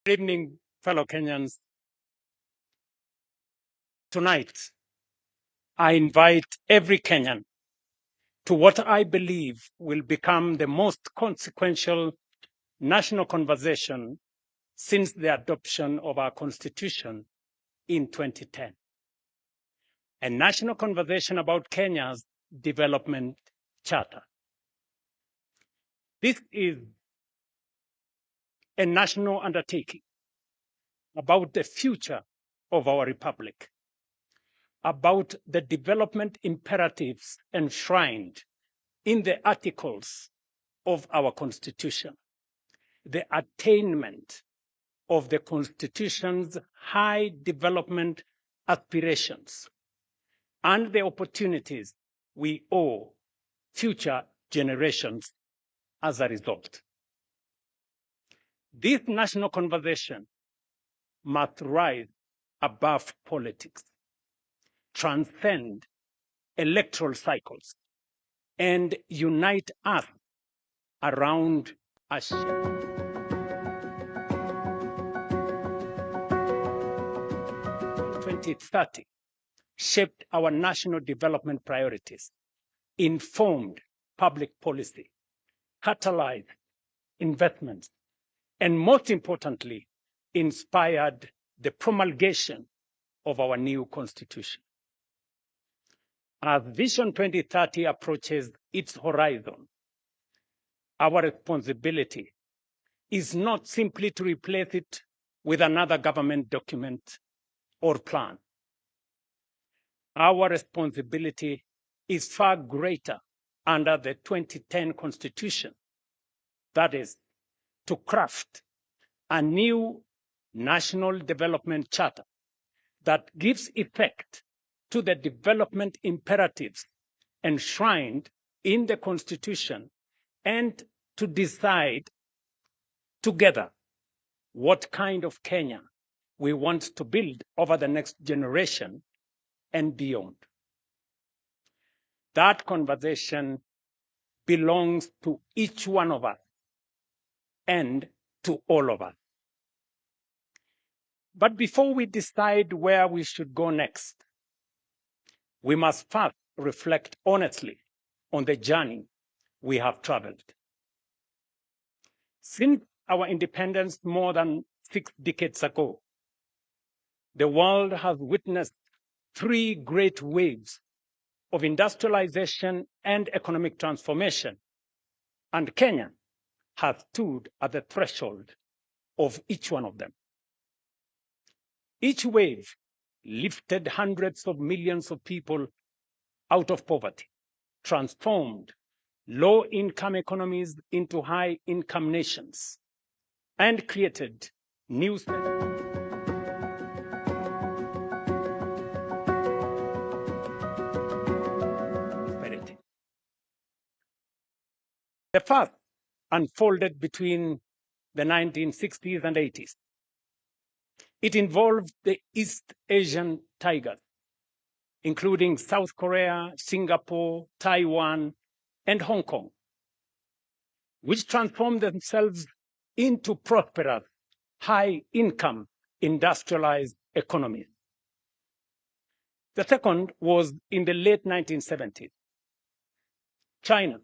Good evening, fellow Kenyans. Tonight, I invite every Kenyan to what I believe will become the most consequential national conversation since the adoption of our Constitution in 2010. A national conversation about Kenya's development charter. This is a national undertaking about the future of our republic, about the development imperatives enshrined in the articles of our Constitution, the attainment of the Constitution's high development aspirations, and the opportunities we owe future generations as a result. This national conversation must rise above politics, transcend electoral cycles, and unite us around a shared 2030 shaped our national development priorities, informed public policy, catalyzed investments, and most importantly, inspired the promulgation of our new constitution. As Vision 2030 approaches its horizon, our responsibility is not simply to replace it with another government document or plan. Our responsibility is far greater under the 2010 Constitution. That is, to craft a new national development charter that gives effect to the development imperatives enshrined in the Constitution and to decide together what kind of Kenya we want to build over the next generation and beyond. That conversation belongs to each one of us and to all of us. But before we decide where we should go next, we must first reflect honestly on the journey we have traveled. Since our independence more than 6 decades ago, the world has witnessed 3 great waves of industrialization and economic transformation, and Kenya has stood at the threshold of each one of them. Each wave lifted hundreds of millions of people out of poverty, transformed low-income economies into high-income nations, and created new prosperity. The first unfolded between the 1960s and 80s. It involved the East Asian tigers, including South Korea, Singapore, Taiwan, and Hong Kong, which transformed themselves into prosperous, high-income, industrialized economies. The second was in the late 1970s. China,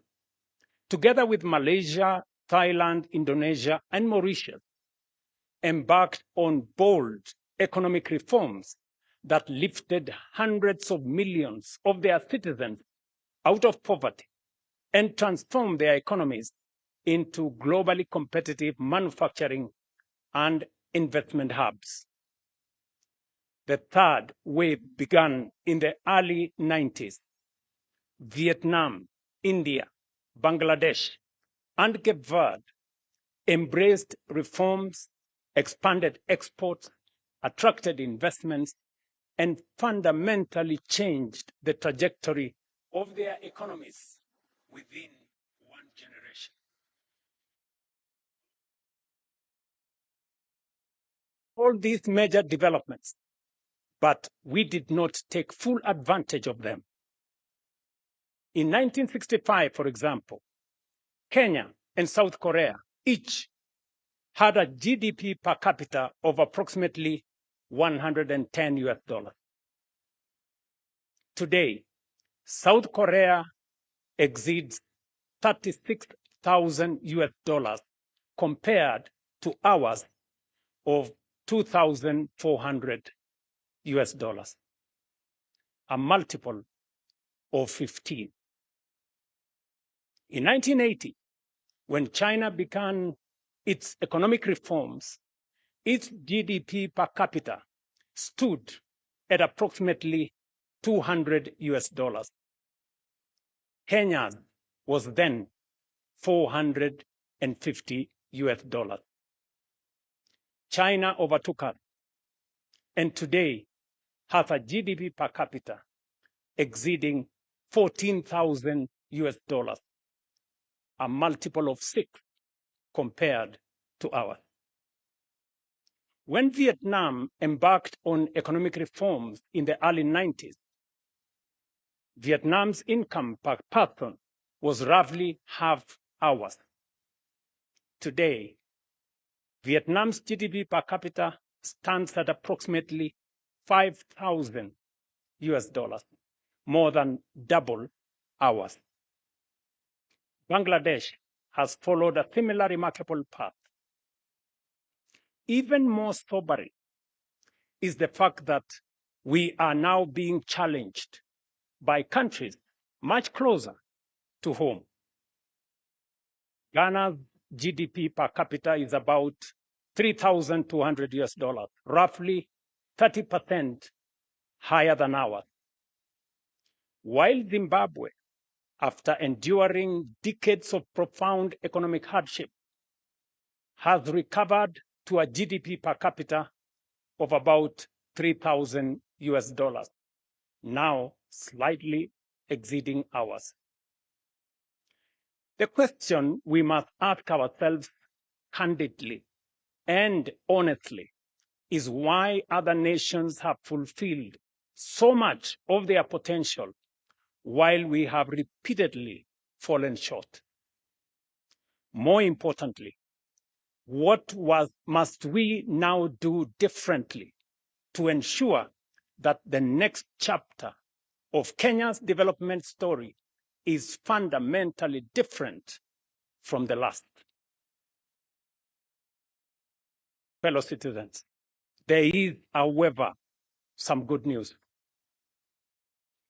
together with Malaysia, Thailand, Indonesia, and Mauritius, embarked on bold economic reforms that lifted hundreds of millions of their citizens out of poverty and transformed their economies into globally competitive manufacturing and investment hubs. The third wave began in the early 90s. Vietnam, India, Bangladesh, and Cape Verde embraced reforms, expanded exports, attracted investments, and fundamentally changed the trajectory of their economies within one generation. All these major developments, but we did not take full advantage of them. In 1965, for example, Kenya and South Korea each had a GDP per capita of approximately $110. Today, South Korea exceeds $36,000 compared to ours of $2,400, a multiple of 15. In 1980, when China began its economic reforms, its GDP per capita stood at approximately $200. Kenya's was then $450. China overtook us, and today has a GDP per capita exceeding $14,000, a multiple of 6 compared to ours. When Vietnam embarked on economic reforms in the early 90s, Vietnam's income per person was roughly half ours. Today, Vietnam's GDP per capita stands at approximately $5,000, more than double ours. Bangladesh has followed a similar remarkable path. Even more sobering is the fact that we are now being challenged by countries much closer to home. Ghana's GDP per capita is about $3,200, roughly 30% higher than ours. While Zimbabwe, after enduring decades of profound economic hardship, has recovered to a GDP per capita of about $3,000, now slightly exceeding ours. The question we must ask ourselves candidly and honestly is why other nations have fulfilled so much of their potential while we have repeatedly fallen short. More importantly, what must we now do differently to ensure that the next chapter of Kenya's development story is fundamentally different from the last? Fellow citizens, there is, however, some good news.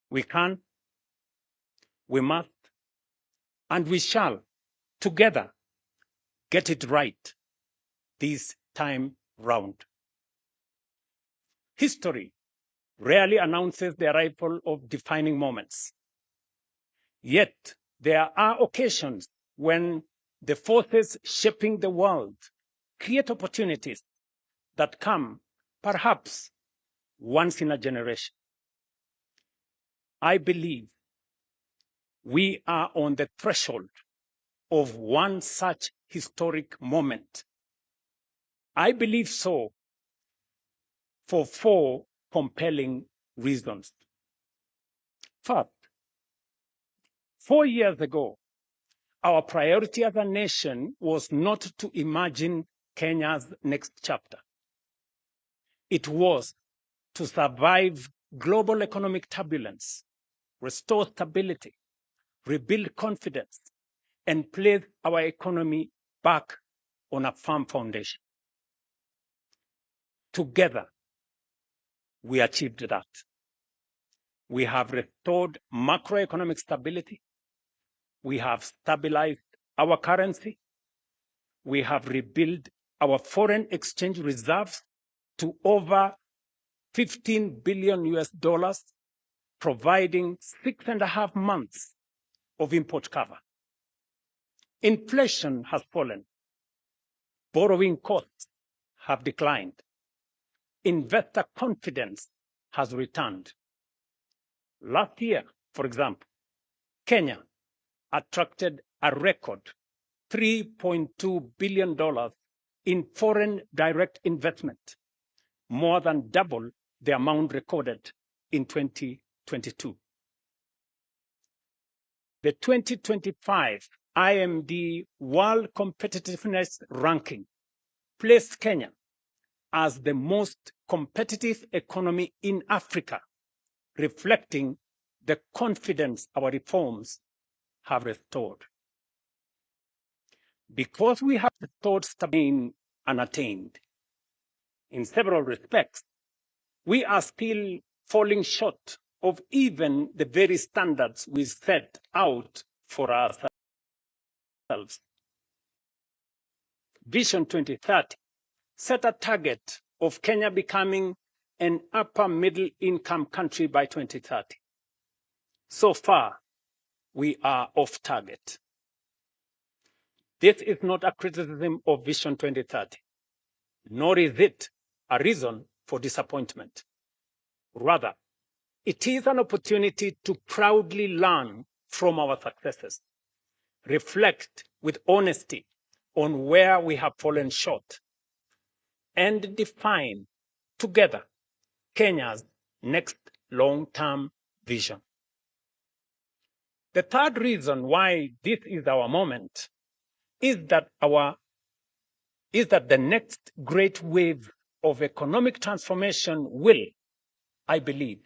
We can, we must, and we shall together get it right this time round. History rarely announces the arrival of defining moments. Yet there are occasions when the forces shaping the world create opportunities that come perhaps once in a generation. I believe we are on the threshold of one such historic moment. I believe so for 4 compelling reasons. First, 4 years ago, our priority as a nation was not to imagine Kenya's next chapter. It was to survive global economic turbulence, restore stability, rebuild confidence, and place our economy back on a firm foundation. Together, we achieved that. We have restored macroeconomic stability. We have stabilized our currency. We have rebuilt our foreign exchange reserves to over $15 billion, providing 6.5 months of import cover. Inflation has fallen. Borrowing costs have declined. Investor confidence has returned. Last year, for example, Kenya attracted a record $3.2 billion in foreign direct investment, more than double the amount recorded in 2022. The 2025 IMD World Competitiveness Ranking placed Kenya as the most competitive economy in Africa, reflecting the confidence our reforms have restored. Because we have restored stability unattained, in several respects, we are still falling short of even the very standards we set out for ourselves. Vision 2030 set a target of Kenya becoming an upper middle income country by 2030. So far, we are off target. This is not a criticism of Vision 2030, nor is it a reason for disappointment. Rather, it is an opportunity to proudly learn from our successes, reflect with honesty on where we have fallen short, and define together Kenya's next long-term vision. The third reason why this is our moment is that the next great wave of economic transformation will, I believe,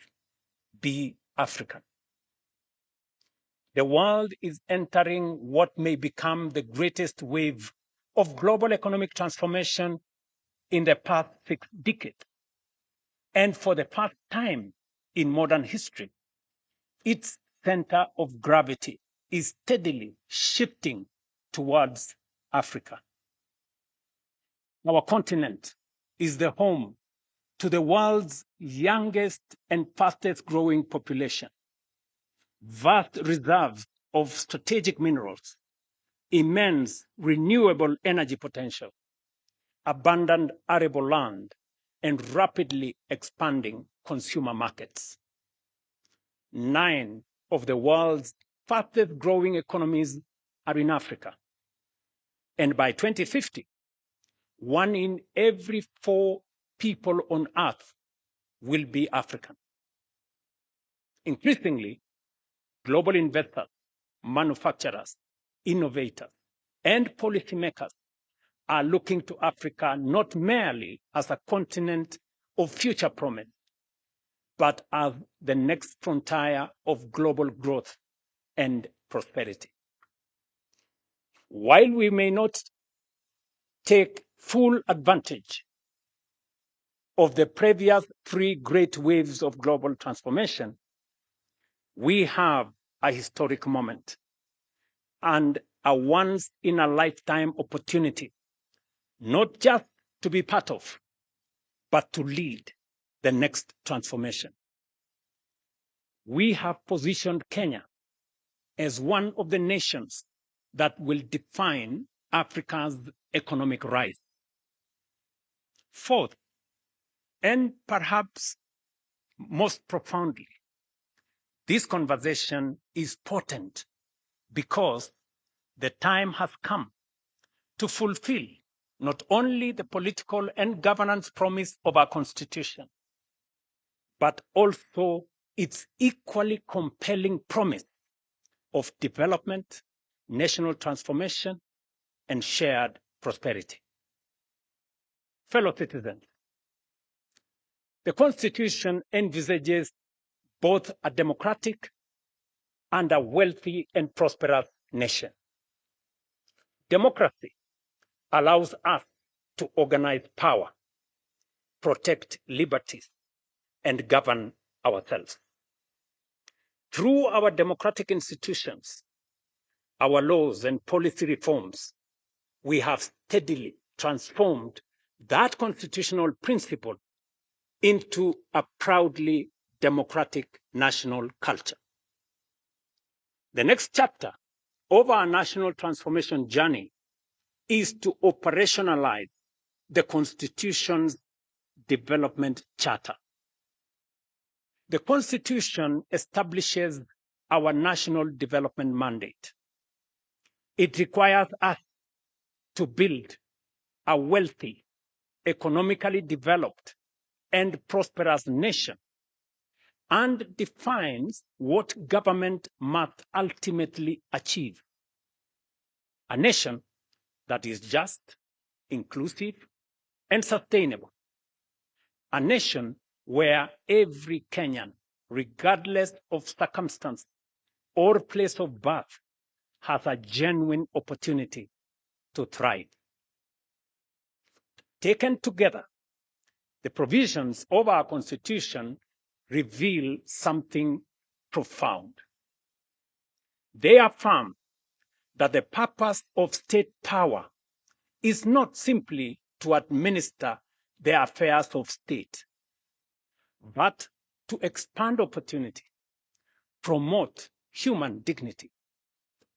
be African. The world is entering what may become the greatest wave of global economic transformation in the past 6 decades. And for the first time in modern history, its center of gravity is steadily shifting towards Africa. Our continent is the home to the world's youngest and fastest growing population, vast reserves of strategic minerals, immense renewable energy potential, abundant arable land, and rapidly expanding consumer markets. 9 of the world's fastest growing economies are in Africa. And by 2050, 1 in every 4 people on Earth will be African. Increasingly, global investors, manufacturers, innovators, and policymakers are looking to Africa not merely as a continent of future promise, but as the next frontier of global growth and prosperity. While we may not take full advantage of the previous 3 great waves of global transformation, we have a historic moment and a once-in-a-lifetime opportunity, not just to be part of, but to lead the next transformation. We have positioned Kenya as one of the nations that will define Africa's economic rise. Fourth, and perhaps most profoundly, this conversation is potent because the time has come to fulfill not only the political and governance promise of our Constitution, but also its equally compelling promise of development, national transformation, and shared prosperity. Fellow citizens, the Constitution envisages both a democratic and a wealthy and prosperous nation. Democracy allows us to organize power, protect liberties, and govern ourselves. Through our democratic institutions, our laws and policy reforms, we have steadily transformed that constitutional principle into a proudly democratic national culture. The next chapter of our national transformation journey is to operationalize the Constitution's development charter. The Constitution establishes our national development mandate. It requires us to build a wealthy, economically developed, and prosperous nation, and defines what government must ultimately achieve. A nation that is just, inclusive, and sustainable. A nation where every Kenyan, regardless of circumstance or place of birth, has a genuine opportunity to thrive. Taken together, the provisions of our Constitution reveal something profound. They affirm that the purpose of state power is not simply to administer the affairs of state, but to expand opportunity, promote human dignity,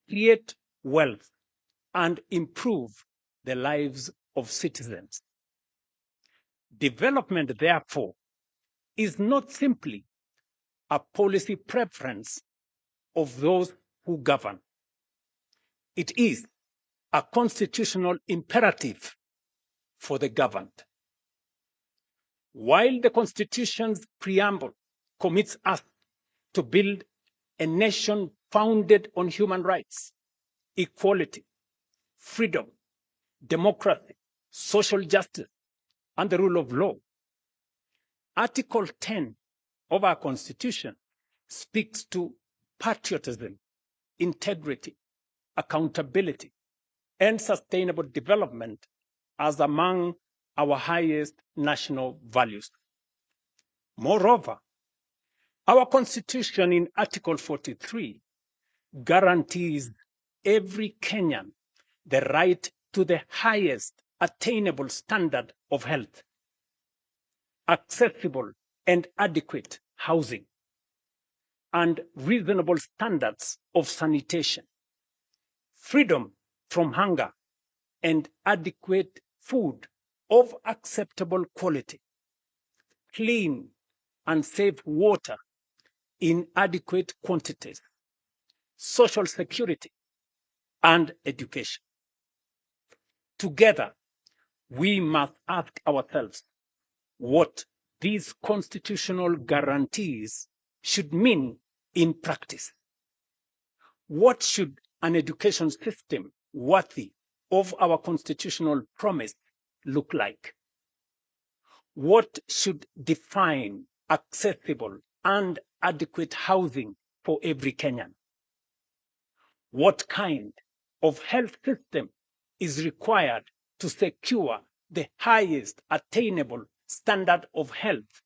create wealth, and improve the lives of citizens. Development, therefore, is not simply a policy preference of those who govern. It is a constitutional imperative for the governed. While the Constitution's preamble commits us to build a nation founded on human rights, equality, freedom, democracy, social justice, and the rule of law, Article 10 of our Constitution speaks to patriotism, integrity, accountability, and sustainable development as among our highest national values. Moreover, our Constitution in Article 43 guarantees every Kenyan the right to the highest attainable standard of health, accessible and adequate housing, and reasonable standards of sanitation, freedom from hunger, and adequate food of acceptable quality, clean and safe water in adequate quantities, social security, and education. Together, we must ask ourselves what these constitutional guarantees should mean in practice. What should an education system worthy of our constitutional promise look like? What should define accessible and adequate housing for every Kenyan? What kind of health system is required to secure the highest attainable standard of health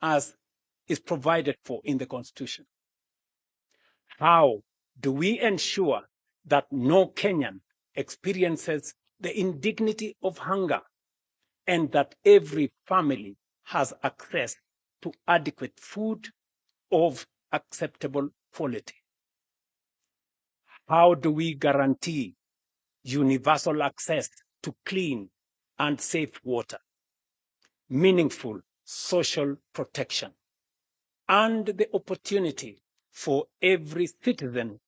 as is provided for in the Constitution? How do we ensure that no Kenyan experiences the indignity of hunger and that every family has access to adequate food of acceptable quality? How do we guarantee universal access to clean and safe water, meaningful social protection, and the opportunity for every citizen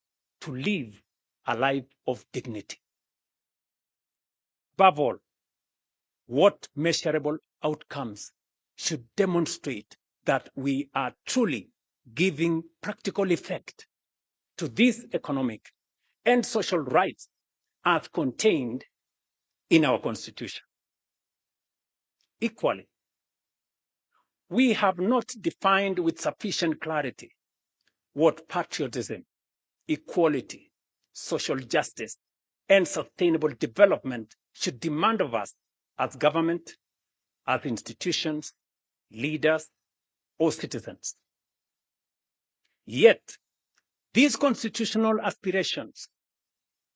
to live a life of dignity? Above all, what measurable outcomes should demonstrate that we are truly giving practical effect to these economic and social rights as contained in our Constitution? Equally, we have not defined with sufficient clarity what patriotism, equality, social justice, and sustainable development should demand of us as government, as institutions, leaders, or citizens. Yet, these constitutional aspirations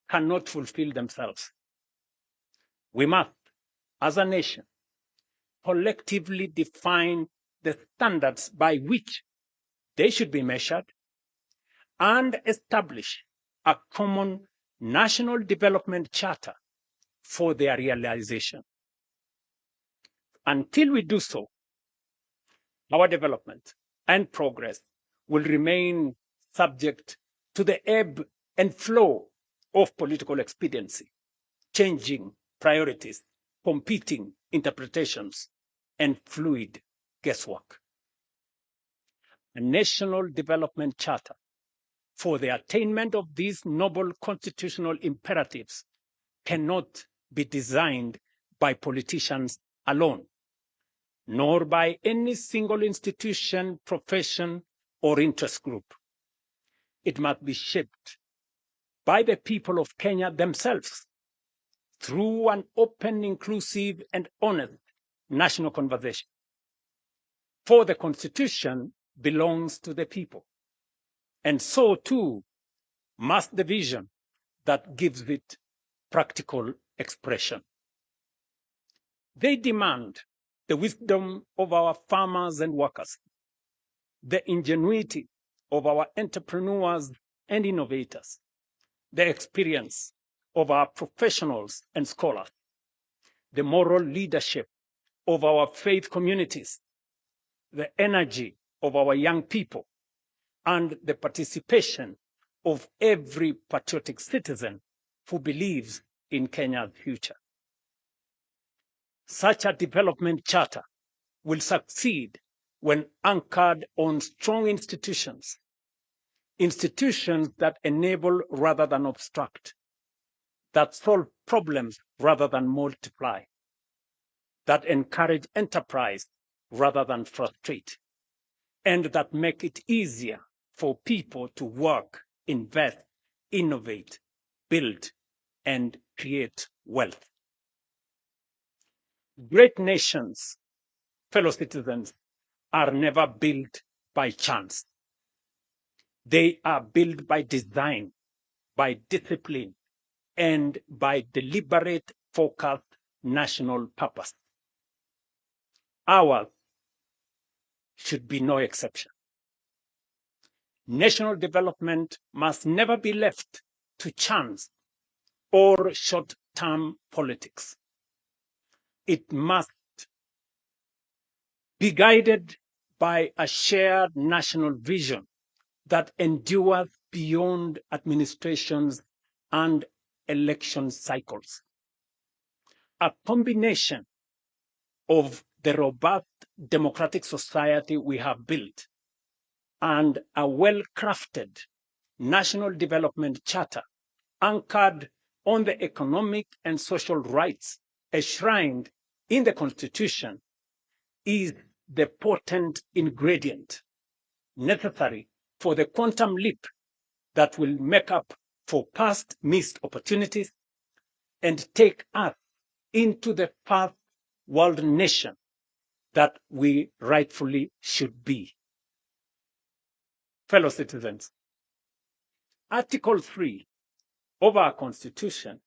cannot fulfill themselves. We must, as a nation, collectively define the standards by which they should be measured and establish a common national development charter for their realization. Until we do so, our development and progress will remain subject to the ebb and flow of political expediency, changing priorities, competing interpretations, and fluid guesswork. A national development charter for the attainment of these noble constitutional imperatives cannot be designed by politicians alone, nor by any single institution, profession, or interest group. It must be shaped by the people of Kenya themselves through an open, inclusive, and honest national conversation. For the Constitution belongs to the people, and so too must the vision that gives it practical expression. They demand the wisdom of our farmers and workers, the ingenuity of our entrepreneurs and innovators, the experience of our professionals and scholars, the moral leadership of our faith communities, the energy of our young people, and the participation of every patriotic citizen who believes in Kenya's future. Such a development charter will succeed when anchored on strong institutions, institutions that enable rather than obstruct, that solve problems rather than multiply, that encourage enterprise rather than frustrate, and that make it easier for people to work, invest, innovate, build, and create wealth. Great nations, fellow citizens, are never built by chance. They are built by design, by discipline, and by deliberate, focused national purpose. Ours should be no exception. National development must never be left to chance or short-term politics. It must be guided by a shared national vision that endures beyond administrations and election cycles. A combination of the robust democratic society we have built and a well-crafted national development charter anchored on the economic and social rights enshrined in the Constitution is the potent ingredient necessary for the quantum leap that will make up for past missed opportunities and take us into the first world nation that we rightfully should be. Fellow citizens, Article 3 of our Constitution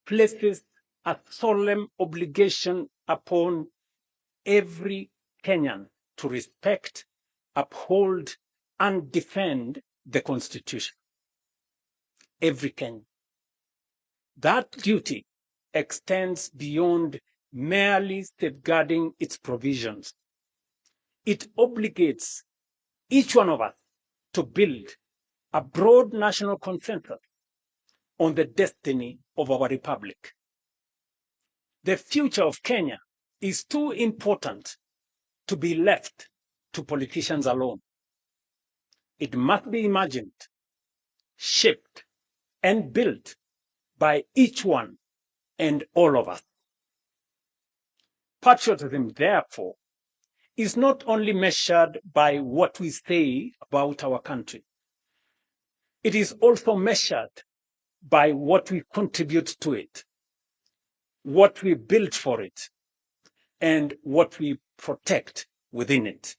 places a solemn obligation upon every Kenyan to respect, uphold, and defend the Constitution. Every Kenyan. That duty extends beyond merely safeguarding its provisions. It obligates each one of us to build a broad national consensus on the destiny of our republic. The future of Kenya is too important to be left to politicians alone. It must be imagined, shaped, and built by each one and all of us. Patriotism, therefore, is not only measured by what we say about our country. It is also measured by what we contribute to it, what we build for it, and what we protect within it.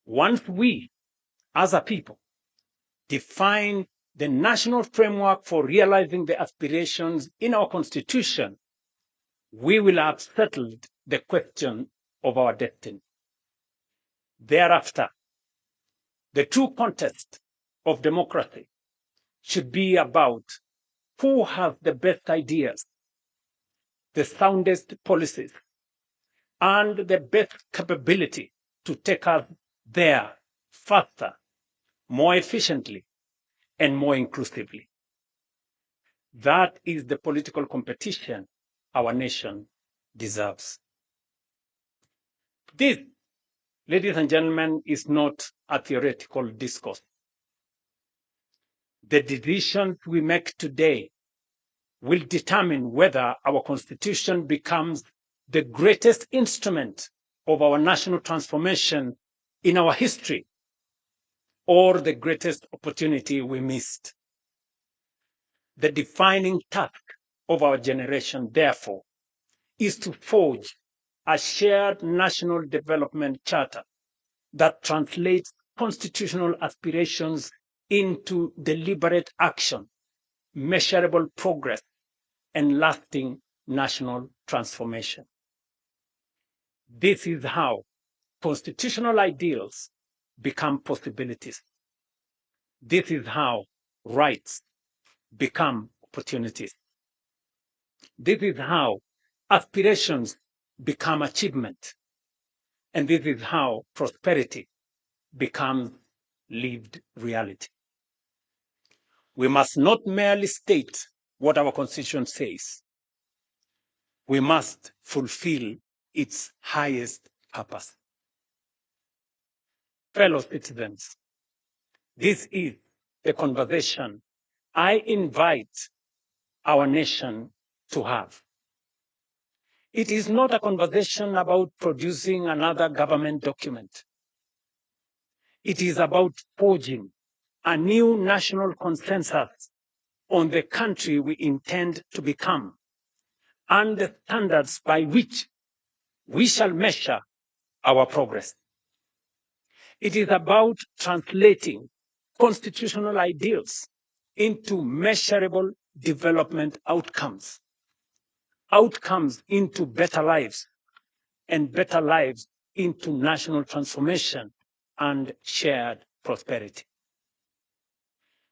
Once we, as a people, define the national framework for realizing the aspirations in our Constitution, we will have settled the question of our destiny. Thereafter, the true contest of democracy should be about who has the best ideas, the soundest policies, and the best capability to take us there faster, more efficiently, and more inclusively. That is the political competition our nation deserves. This, ladies and gentlemen, is not a theoretical discourse. The decisions we make today will determine whether our Constitution becomes the greatest instrument of our national transformation in our history or the greatest opportunity we missed. The defining task of our generation, therefore, is to forge a shared national development charter that translates constitutional aspirations into deliberate action, measurable progress, and lasting national transformation. This is how constitutional ideals become possibilities. This is how rights become opportunities. This is how aspirations become achievement. And this is how prosperity becomes lived reality. We must not merely state what our Constitution says. We must fulfill its highest purpose. Fellow citizens, this is the conversation I invite our nation to have. It is not a conversation about producing another government document. It is about forging a new national consensus on the country we intend to become and the standards by which we shall measure our progress. It is about translating constitutional ideals into measurable development outcomes, outcomes into better lives, and better lives into national transformation and shared prosperity.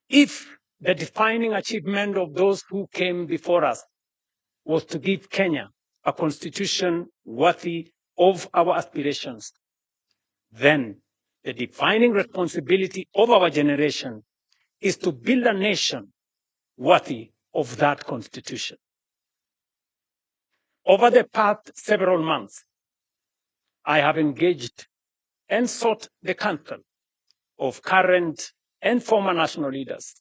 If the defining achievement of those who came before us was to give Kenya a constitution worthy of our aspirations, then the defining responsibility of our generation is to build a nation worthy of that constitution. Over the past several months, I have engaged and sought the counsel of current and former national leaders,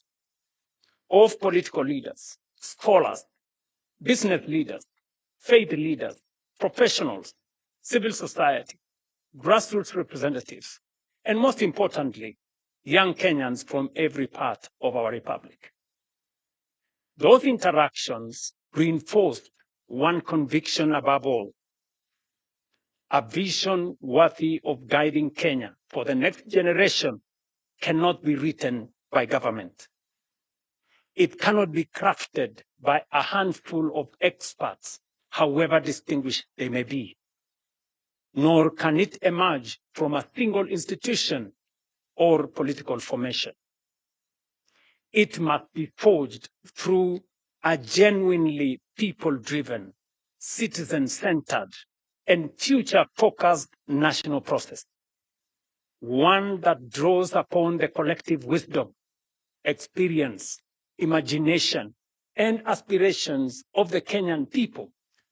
of political leaders, scholars, business leaders, faith leaders, professionals, civil society, grassroots representatives, and most importantly, young Kenyans from every part of our republic. Those interactions reinforced one conviction above all: a vision worthy of guiding Kenya for the next generation cannot be written by government. It cannot be crafted by a handful of experts, however distinguished they may be. Nor can it emerge from a single institution or political formation. It must be forged through a genuinely people-driven, citizen-centered, and future-focused national process. One that draws upon the collective wisdom, experience, imagination, and aspirations of the Kenyan people,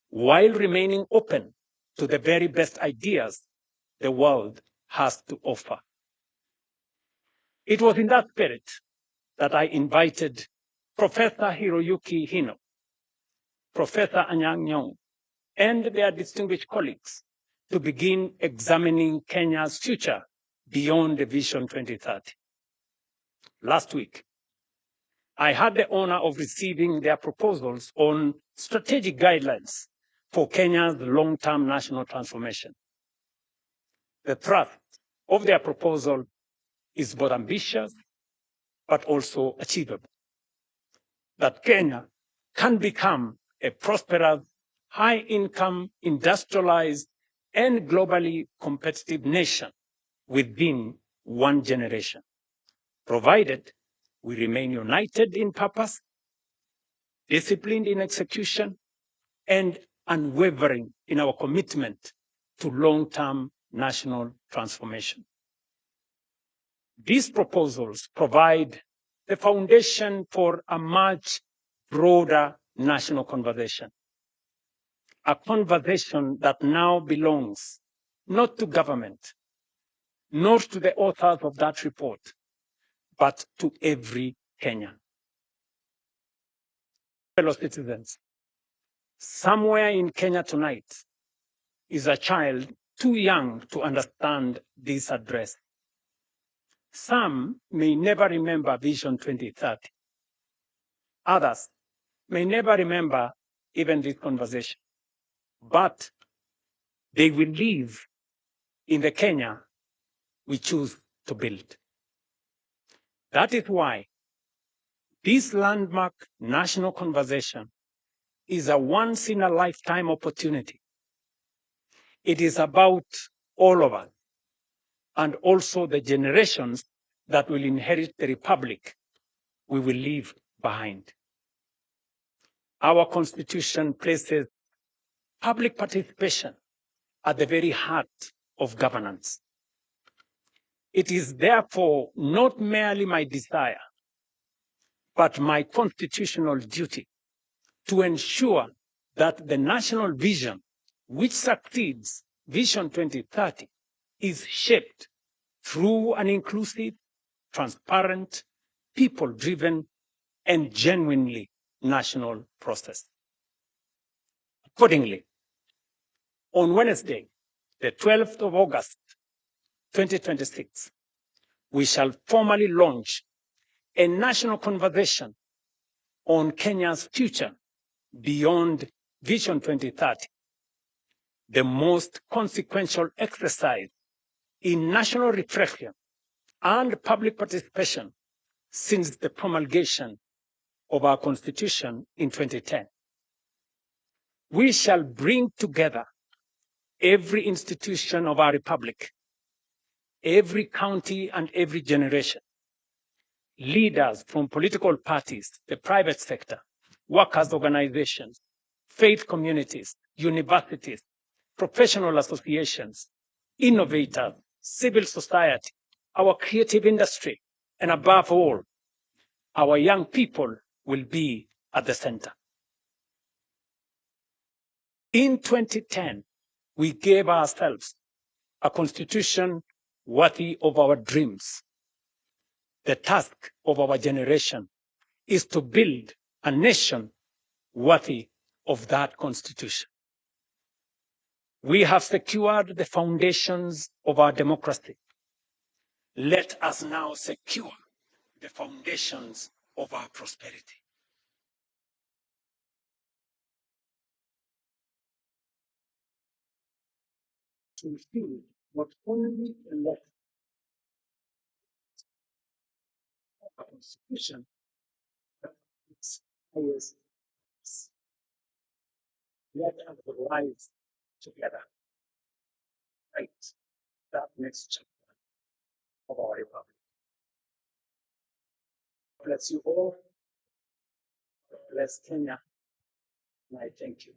while remaining open to the very best ideas the world has to offer. It was in that spirit that I invited Professor Hiroyuki Hino, Professor Anyang' Nyong'o, and their distinguished colleagues to begin examining Kenya's future beyond the Vision 2030. Last week, I had the honor of receiving their proposals on strategic guidelines for Kenya's long-term national transformation. The thrust of their proposal is both ambitious but also achievable. That Kenya can become a prosperous, high-income, industrialized, and globally competitive nation within one generation, provided we remain united in purpose, disciplined in execution, and unwavering in our commitment to long-term national transformation. These proposals provide the foundation for a much broader national conversation, a conversation that now belongs not to government, nor to the authors of that report, but to every Kenyan. Fellow citizens, somewhere in Kenya tonight is a child too young to understand this address. Some may never remember Vision 2030. Others may never remember even this conversation, but they will live in the Kenya we choose to build. That is why this landmark national conversation is a once-in-a-lifetime opportunity. It is about all of us and also the generations that will inherit the republic we will leave behind. Our Constitution places public participation at the very heart of governance. It is therefore not merely my desire, but my constitutional duty to ensure that the national vision, which succeeds Vision 2030, is shaped through an inclusive, transparent, people-driven, and genuinely national process. Accordingly, on Wednesday, the 12th of August, 2026, we shall formally launch a national conversation on Kenya's future beyond Vision 2030, the most consequential exercise in national reflection and public participation since the promulgation of our Constitution in 2010. We shall bring together every institution of our republic, every county and every generation, leaders from political parties, the private sector, workers' organizations, faith communities, universities, professional associations, innovators, civil society, our creative industry, and above all, our young people will be at the center. In 2010, we gave ourselves a constitution worthy of our dreams. The task of our generation is to build a nation worthy of that constitution. We have secured the foundations of our democracy. Let us now secure the foundations of our prosperity. To fulfill what only elect a constitution that its highest. Let us rise together, right? That next chapter of our republic. Bless you all. Bless Kenya. And I thank you.